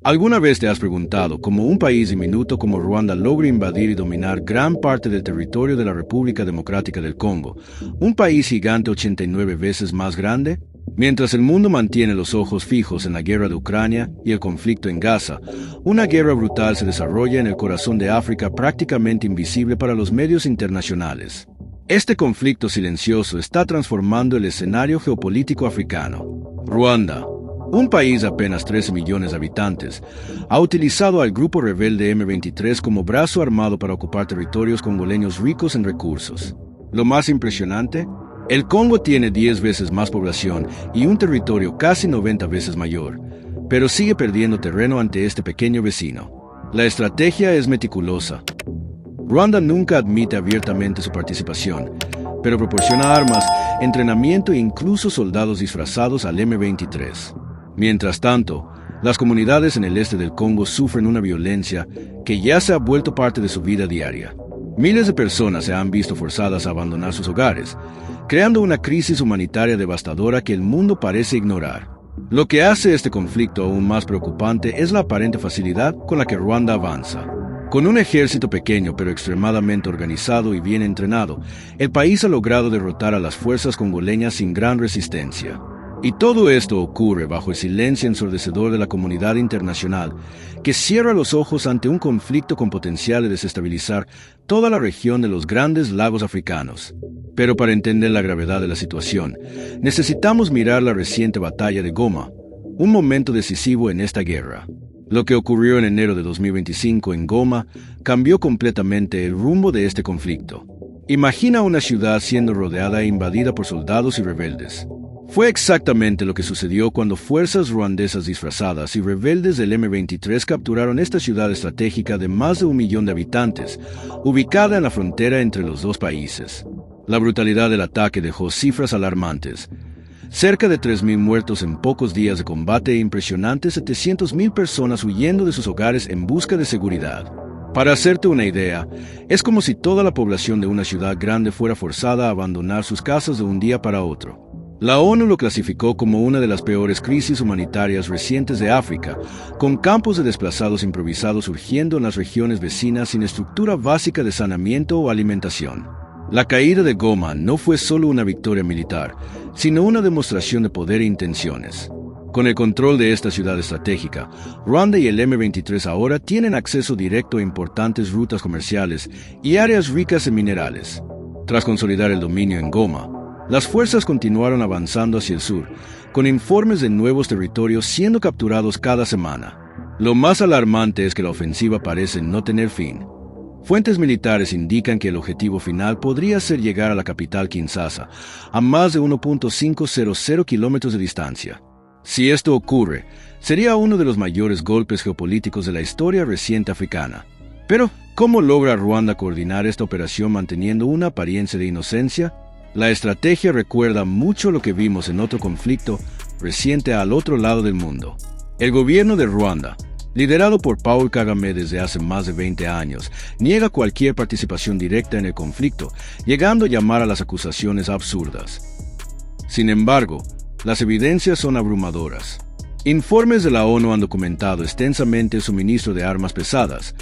¿Alguna vez te has preguntado cómo un país diminuto como Ruanda logra invadir y dominar gran parte del territorio de la República Democrática del Congo, un país gigante 89 veces más grande? Mientras el mundo mantiene los ojos fijos en la guerra de Ucrania y el conflicto en Gaza, una guerra brutal se desarrolla en el corazón de África prácticamente invisible para los medios internacionales. Este conflicto silencioso está transformando el escenario geopolítico africano. Ruanda, un país de apenas 13 millones de habitantes, ha utilizado al grupo rebelde M23 como brazo armado para ocupar territorios congoleños ricos en recursos. Lo más impresionante, el Congo tiene 10 veces más población y un territorio casi 90 veces mayor, pero sigue perdiendo terreno ante este pequeño vecino. La estrategia es meticulosa. Ruanda nunca admite abiertamente su participación, pero proporciona armas, entrenamiento e incluso soldados disfrazados al M23. Mientras tanto, las comunidades en el este del Congo sufren una violencia que ya se ha vuelto parte de su vida diaria. Miles de personas se han visto forzadas a abandonar sus hogares, creando una crisis humanitaria devastadora que el mundo parece ignorar. Lo que hace este conflicto aún más preocupante es la aparente facilidad con la que Ruanda avanza. Con un ejército pequeño pero extremadamente organizado y bien entrenado, el país ha logrado derrotar a las fuerzas congoleñas sin gran resistencia. Y todo esto ocurre bajo el silencio ensordecedor de la comunidad internacional, que cierra los ojos ante un conflicto con potencial de desestabilizar toda la región de los grandes lagos africanos. Pero para entender la gravedad de la situación, necesitamos mirar la reciente batalla de Goma, un momento decisivo en esta guerra. Lo que ocurrió en enero de 2025 en Goma cambió completamente el rumbo de este conflicto. Imagina una ciudad siendo rodeada e invadida por soldados y rebeldes. Fue exactamente lo que sucedió cuando fuerzas ruandesas disfrazadas y rebeldes del M23 capturaron esta ciudad estratégica de más de 1 millón de habitantes, ubicada en la frontera entre los dos países. La brutalidad del ataque dejó cifras alarmantes. Cerca de 3.000 muertos en pocos días de combate e impresionantes 700.000 personas huyendo de sus hogares en busca de seguridad. Para hacerte una idea, es como si toda la población de una ciudad grande fuera forzada a abandonar sus casas de un día para otro. La ONU lo clasificó como una de las peores crisis humanitarias recientes de África, con campos de desplazados improvisados surgiendo en las regiones vecinas sin estructura básica de saneamiento o alimentación. La caída de Goma no fue solo una victoria militar, sino una demostración de poder e intenciones. Con el control de esta ciudad estratégica, Ruanda y el M23 ahora tienen acceso directo a importantes rutas comerciales y áreas ricas en minerales. Tras consolidar el dominio en Goma, las fuerzas continuaron avanzando hacia el sur, con informes de nuevos territorios siendo capturados cada semana. Lo más alarmante es que la ofensiva parece no tener fin. Fuentes militares indican que el objetivo final podría ser llegar a la capital Kinshasa, a más de 1.500 kilómetros de distancia. Si esto ocurre, sería uno de los mayores golpes geopolíticos de la historia reciente africana. Pero, ¿cómo logra Ruanda coordinar esta operación manteniendo una apariencia de inocencia? La estrategia recuerda mucho lo que vimos en otro conflicto reciente al otro lado del mundo. El gobierno de Ruanda, liderado por Paul Kagame desde hace más de 20 años, niega cualquier participación directa en el conflicto, llegando a llamar a las acusaciones absurdas. Sin embargo, las evidencias son abrumadoras. Informes de la ONU han documentado extensamente el suministro de armas pesadas,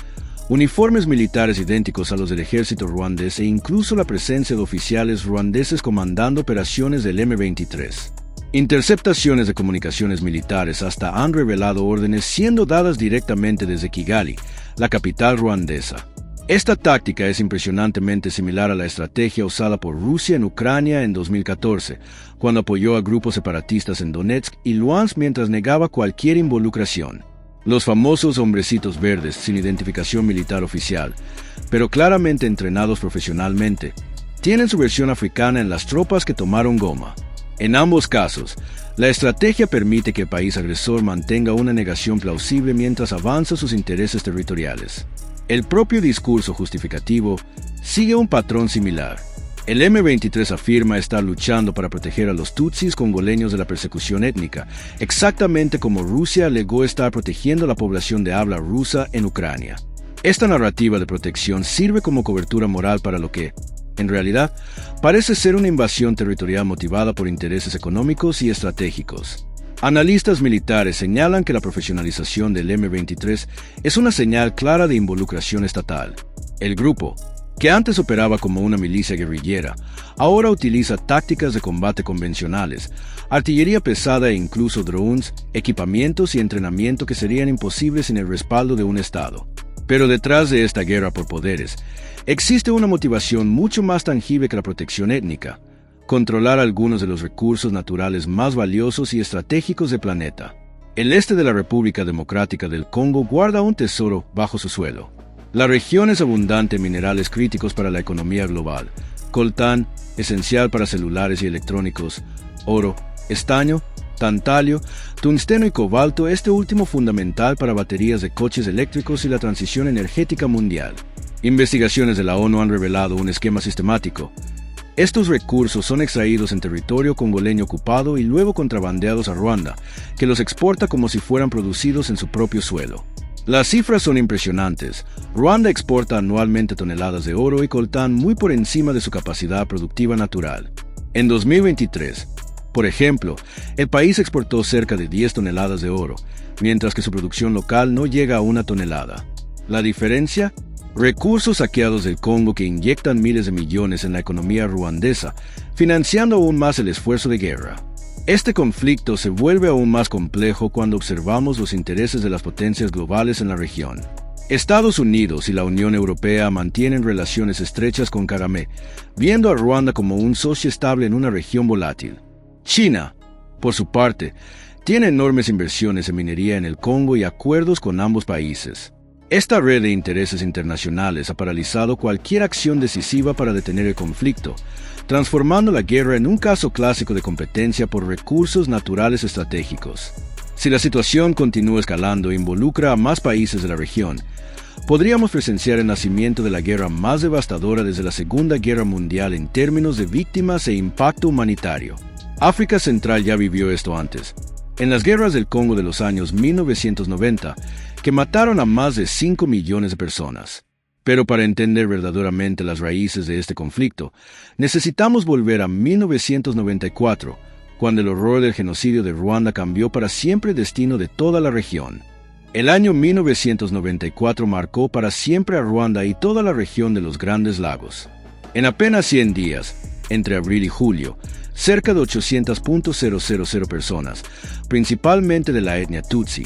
uniformes militares idénticos a los del ejército ruandés e incluso la presencia de oficiales ruandeses comandando operaciones del M23. Interceptaciones de comunicaciones militares hasta han revelado órdenes siendo dadas directamente desde Kigali, la capital ruandesa. Esta táctica es impresionantemente similar a la estrategia usada por Rusia en Ucrania en 2014, cuando apoyó a grupos separatistas en Donetsk y Luhansk mientras negaba cualquier involucración. Los famosos hombrecitos verdes sin identificación militar oficial, pero claramente entrenados profesionalmente, tienen su versión africana en las tropas que tomaron Goma. En ambos casos, la estrategia permite que el país agresor mantenga una negación plausible mientras avanza sus intereses territoriales. El propio discurso justificativo sigue un patrón similar. El M23 afirma estar luchando para proteger a los tutsis congoleños de la persecución étnica, exactamente como Rusia alegó estar protegiendo a la población de habla rusa en Ucrania. Esta narrativa de protección sirve como cobertura moral para lo que, en realidad, parece ser una invasión territorial motivada por intereses económicos y estratégicos. Analistas militares señalan que la profesionalización del M23 es una señal clara de involucración estatal. El grupo, que antes operaba como una milicia guerrillera, ahora utiliza tácticas de combate convencionales, artillería pesada e incluso drones, equipamientos y entrenamiento que serían imposibles sin el respaldo de un Estado. Pero detrás de esta guerra por poderes, existe una motivación mucho más tangible que la protección étnica: controlar algunos de los recursos naturales más valiosos y estratégicos del planeta. El este de la República Democrática del Congo guarda un tesoro bajo su suelo. La región es abundante en minerales críticos para la economía global: coltán, esencial para celulares y electrónicos; oro, estaño, tantalio, tungsteno y cobalto, este último fundamental para baterías de coches eléctricos y la transición energética mundial. Investigaciones de la ONU han revelado un esquema sistemático. Estos recursos son extraídos en territorio congoleño ocupado y luego contrabandeados a Ruanda, que los exporta como si fueran producidos en su propio suelo. Las cifras son impresionantes. Ruanda exporta anualmente toneladas de oro y coltán muy por encima de su capacidad productiva natural. En 2023, por ejemplo, el país exportó cerca de 10 toneladas de oro, mientras que su producción local no llega a 1 tonelada. ¿La diferencia? Recursos saqueados del Congo que inyectan miles de millones en la economía ruandesa, financiando aún más el esfuerzo de guerra. Este conflicto se vuelve aún más complejo cuando observamos los intereses de las potencias globales en la región. Estados Unidos y la Unión Europea mantienen relaciones estrechas con Kagame, viendo a Ruanda como un socio estable en una región volátil. China, por su parte, tiene enormes inversiones en minería en el Congo y acuerdos con ambos países. Esta red de intereses internacionales ha paralizado cualquier acción decisiva para detener el conflicto, transformando la guerra en un caso clásico de competencia por recursos naturales estratégicos. Si la situación continúa escalando e involucra a más países de la región, podríamos presenciar el nacimiento de la guerra más devastadora desde la Segunda Guerra Mundial en términos de víctimas e impacto humanitario. África Central ya vivió esto antes, en las guerras del Congo de los años 1990, que mataron a más de 5 millones de personas. Pero para entender verdaderamente las raíces de este conflicto, necesitamos volver a 1994, cuando el horror del genocidio de Ruanda cambió para siempre el destino de toda la región. El año 1994 marcó para siempre a Ruanda y toda la región de los Grandes Lagos. En apenas 100 días, entre abril y julio, cerca de 800.000 personas, principalmente de la etnia Tutsi,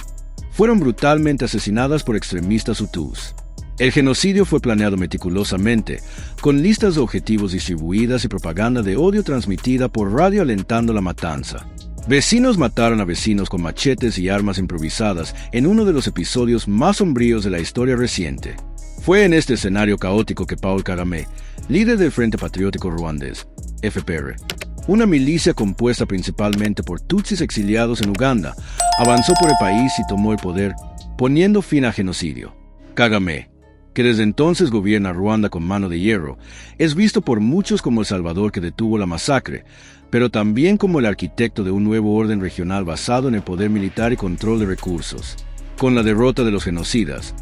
fueron brutalmente asesinadas por extremistas hutus. El genocidio fue planeado meticulosamente, con listas de objetivos distribuidas y propaganda de odio transmitida por radio alentando la matanza. Vecinos mataron a vecinos con machetes y armas improvisadas en uno de los episodios más sombríos de la historia reciente. Fue en este escenario caótico que Paul Kagame, líder del Frente Patriótico Ruandés, FPR, una milicia compuesta principalmente por tutsis exiliados en Uganda, avanzó por el país y tomó el poder, poniendo fin al genocidio. Kagame, que desde entonces gobierna Ruanda con mano de hierro, es visto por muchos como el salvador que detuvo la masacre, pero también como el arquitecto de un nuevo orden regional basado en el poder militar y control de recursos. Con la derrota de los genocidas,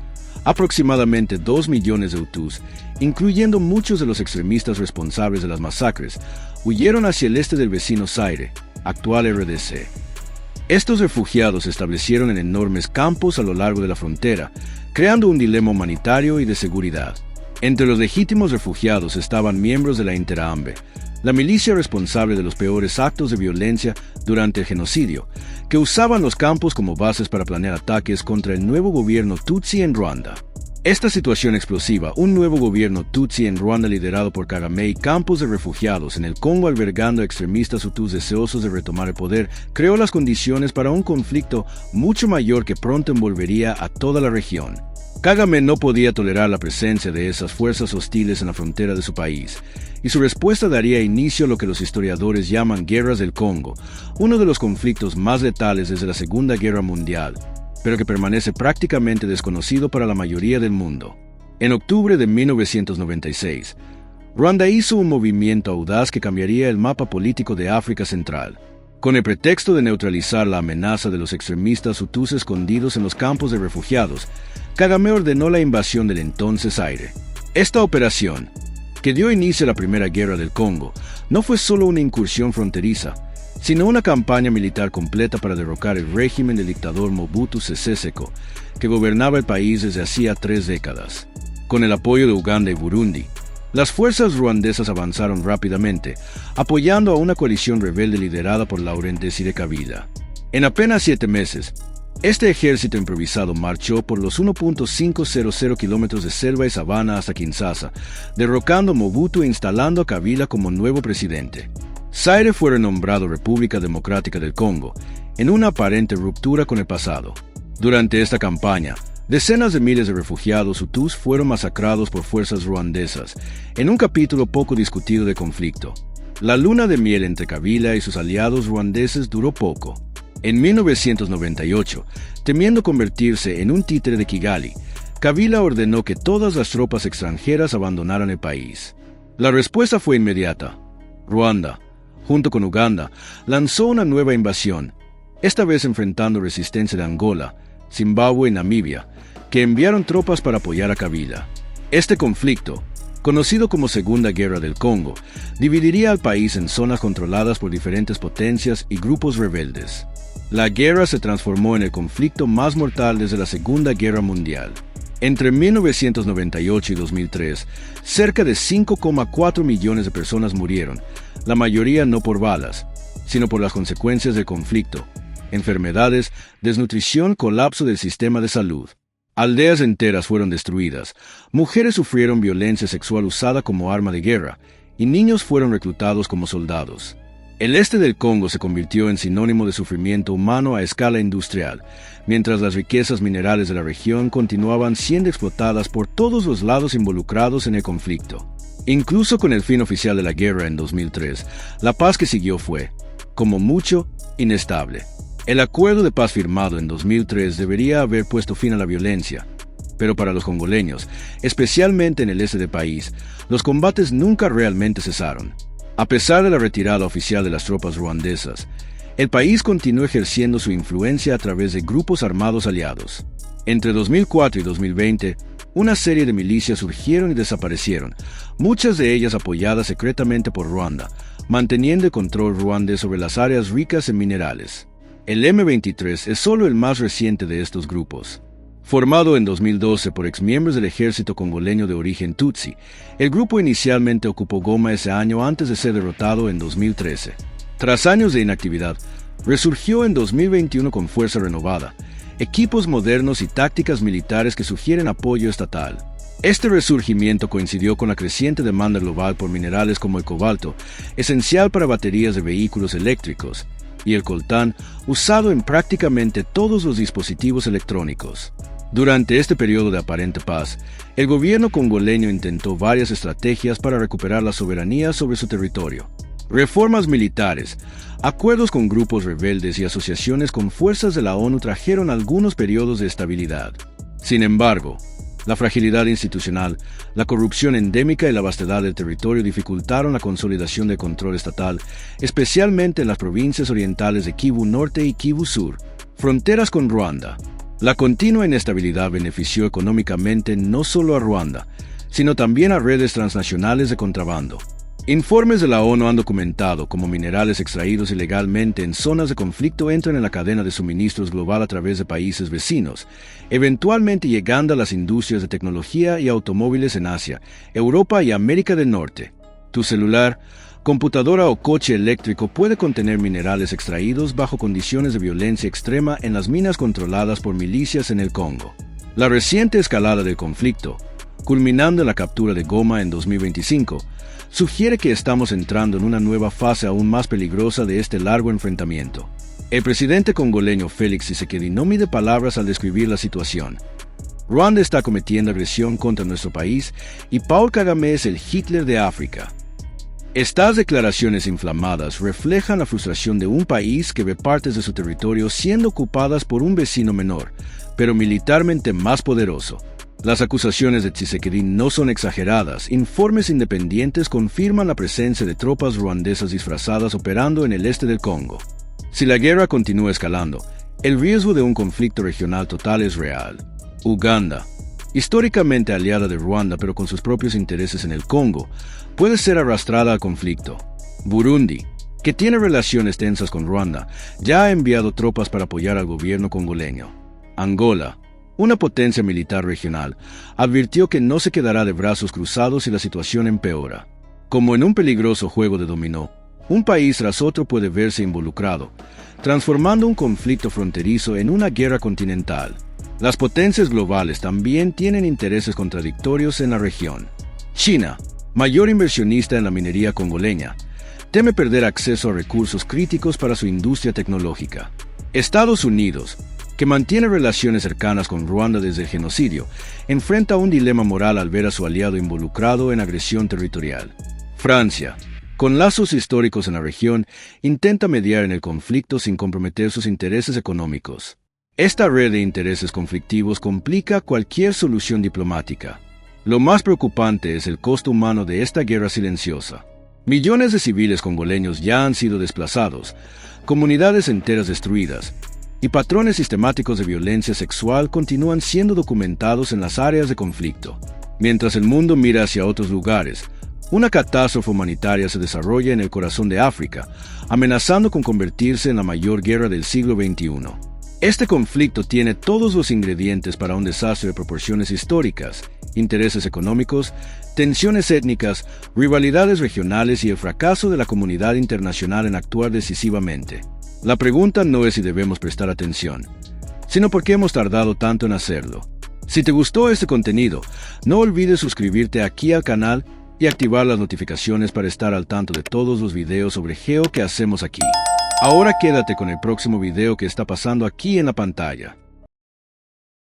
aproximadamente 2 millones de hutus, incluyendo muchos de los extremistas responsables de las masacres, huyeron hacia el este del vecino Zaire, actual RDC. Estos refugiados se establecieron en enormes campos a lo largo de la frontera, creando un dilema humanitario y de seguridad. Entre los legítimos refugiados estaban miembros de la Interahamwe, la milicia responsable de los peores actos de violencia durante el genocidio, que usaban los campos como bases para planear ataques contra el nuevo gobierno Tutsi en Ruanda. Esta situación explosiva, un nuevo gobierno Tutsi en Ruanda liderado por Kagame y campos de refugiados en el Congo albergando a extremistas hutus deseosos de retomar el poder, creó las condiciones para un conflicto mucho mayor que pronto envolvería a toda la región. Kagame no podía tolerar la presencia de esas fuerzas hostiles en la frontera de su país, y su respuesta daría inicio a lo que los historiadores llaman Guerras del Congo, uno de los conflictos más letales desde la Segunda Guerra Mundial, pero que permanece prácticamente desconocido para la mayoría del mundo. En octubre de 1996, Ruanda hizo un movimiento audaz que cambiaría el mapa político de África Central. Con el pretexto de neutralizar la amenaza de los extremistas hutus escondidos en los campos de refugiados, Kagame ordenó la invasión del entonces Zaire. Esta operación, que dio inicio a la Primera Guerra del Congo, no fue solo una incursión fronteriza, sino una campaña militar completa para derrocar el régimen del dictador Mobutu Sese Seko, que gobernaba el país desde hacía 3 décadas. Con el apoyo de Uganda y Burundi, las fuerzas ruandesas avanzaron rápidamente, apoyando a una coalición rebelde liderada por Laurent Désiré Kabila. En apenas 7 meses, este ejército improvisado marchó por los 1.500 kilómetros de selva y sabana hasta Kinshasa, derrocando a Mobutu e instalando a Kabila como nuevo presidente. Zaire fue renombrado República Democrática del Congo, en una aparente ruptura con el pasado. Durante esta campaña, decenas de miles de refugiados hutus fueron masacrados por fuerzas ruandesas, en un capítulo poco discutido de conflicto. La luna de miel entre Kabila y sus aliados ruandeses duró poco. En 1998, temiendo convertirse en un títere de Kigali, Kabila ordenó que todas las tropas extranjeras abandonaran el país. La respuesta fue inmediata. Ruanda, junto con Uganda, lanzó una nueva invasión, esta vez enfrentando resistencia de Angola, Zimbabue y Namibia, que enviaron tropas para apoyar a Kabila. Este conflicto, conocido como Segunda Guerra del Congo, dividiría al país en zonas controladas por diferentes potencias y grupos rebeldes. La guerra se transformó en el conflicto más mortal desde la Segunda Guerra Mundial. Entre 1998 y 2003, cerca de 5,4 millones de personas murieron, la mayoría no por balas, sino por las consecuencias del conflicto: enfermedades, desnutrición, colapso del sistema de salud. Aldeas enteras fueron destruidas, mujeres sufrieron violencia sexual usada como arma de guerra, y niños fueron reclutados como soldados. El este del Congo se convirtió en sinónimo de sufrimiento humano a escala industrial, mientras las riquezas minerales de la región continuaban siendo explotadas por todos los lados involucrados en el conflicto. Incluso con el fin oficial de la guerra en 2003, la paz que siguió fue, como mucho, inestable. El acuerdo de paz firmado en 2003 debería haber puesto fin a la violencia, pero para los congoleños, especialmente en el este del país, los combates nunca realmente cesaron. A pesar de la retirada oficial de las tropas ruandesas, el país continuó ejerciendo su influencia a través de grupos armados aliados. Entre 2004 y 2020, una serie de milicias surgieron y desaparecieron, muchas de ellas apoyadas secretamente por Ruanda, manteniendo el control ruandés sobre las áreas ricas en minerales. El M23 es solo el más reciente de estos grupos. Formado en 2012 por exmiembros del ejército congoleño de origen Tutsi, el grupo inicialmente ocupó Goma ese año antes de ser derrotado en 2013. Tras años de inactividad, resurgió en 2021 con fuerza renovada, equipos modernos y tácticas militares que sugieren apoyo estatal. Este resurgimiento coincidió con la creciente demanda global por minerales como el cobalto, esencial para baterías de vehículos eléctricos, y el coltán, usado en prácticamente todos los dispositivos electrónicos. Durante este periodo de aparente paz, el gobierno congoleño intentó varias estrategias para recuperar la soberanía sobre su territorio. Reformas militares, acuerdos con grupos rebeldes y asociaciones con fuerzas de la ONU trajeron algunos periodos de estabilidad. Sin embargo, la fragilidad institucional, la corrupción endémica y la vastedad del territorio dificultaron la consolidación del control estatal, especialmente en las provincias orientales de Kivu Norte y Kivu Sur, fronteras con Ruanda. La continua inestabilidad benefició económicamente no solo a Ruanda, sino también a redes transnacionales de contrabando. Informes de la ONU han documentado cómo minerales extraídos ilegalmente en zonas de conflicto entran en la cadena de suministros global a través de países vecinos, eventualmente llegando a las industrias de tecnología y automóviles en Asia, Europa y América del Norte. Tu celular, computadora o coche eléctrico puede contener minerales extraídos bajo condiciones de violencia extrema en las minas controladas por milicias en el Congo. La reciente escalada del conflicto, culminando en la captura de Goma en 2025, sugiere que estamos entrando en una nueva fase aún más peligrosa de este largo enfrentamiento. El presidente congoleño Félix Tshisekedi no mide palabras al describir la situación. Ruanda está cometiendo agresión contra nuestro país y Paul Kagame es el Hitler de África. Estas declaraciones inflamadas reflejan la frustración de un país que ve partes de su territorio siendo ocupadas por un vecino menor, pero militarmente más poderoso. Las acusaciones de Tshisekedi no son exageradas. Informes independientes confirman la presencia de tropas ruandesas disfrazadas operando en el este del Congo. Si la guerra continúa escalando, el riesgo de un conflicto regional total es real. Uganda, históricamente aliada de Ruanda pero con sus propios intereses en el Congo, puede ser arrastrada al conflicto. Burundi, que tiene relaciones tensas con Ruanda, ya ha enviado tropas para apoyar al gobierno congoleño. Angola, una potencia militar regional, advirtió que no se quedará de brazos cruzados si la situación empeora. Como en un peligroso juego de dominó, un país tras otro puede verse involucrado, transformando un conflicto fronterizo en una guerra continental. Las potencias globales también tienen intereses contradictorios en la región. China, mayor inversionista en la minería congoleña, teme perder acceso a recursos críticos para su industria tecnológica. Estados Unidos, que mantiene relaciones cercanas con Ruanda desde el genocidio, enfrenta un dilema moral al ver a su aliado involucrado en agresión territorial. Francia, con lazos históricos en la región, intenta mediar en el conflicto sin comprometer sus intereses económicos. Esta red de intereses conflictivos complica cualquier solución diplomática. Lo más preocupante es el costo humano de esta guerra silenciosa. Millones de civiles congoleños ya han sido desplazados, comunidades enteras destruidas, y patrones sistemáticos de violencia sexual continúan siendo documentados en las áreas de conflicto. Mientras el mundo mira hacia otros lugares, una catástrofe humanitaria se desarrolla en el corazón de África, amenazando con convertirse en la mayor guerra del siglo XXI. Este conflicto tiene todos los ingredientes para un desastre de proporciones históricas: intereses económicos, tensiones étnicas, rivalidades regionales y el fracaso de la comunidad internacional en actuar decisivamente. La pregunta no es si debemos prestar atención, sino por qué hemos tardado tanto en hacerlo. Si te gustó este contenido, no olvides suscribirte aquí al canal y activar las notificaciones para estar al tanto de todos los videos sobre geo que hacemos aquí. Ahora quédate con el próximo video que está pasando aquí en la pantalla.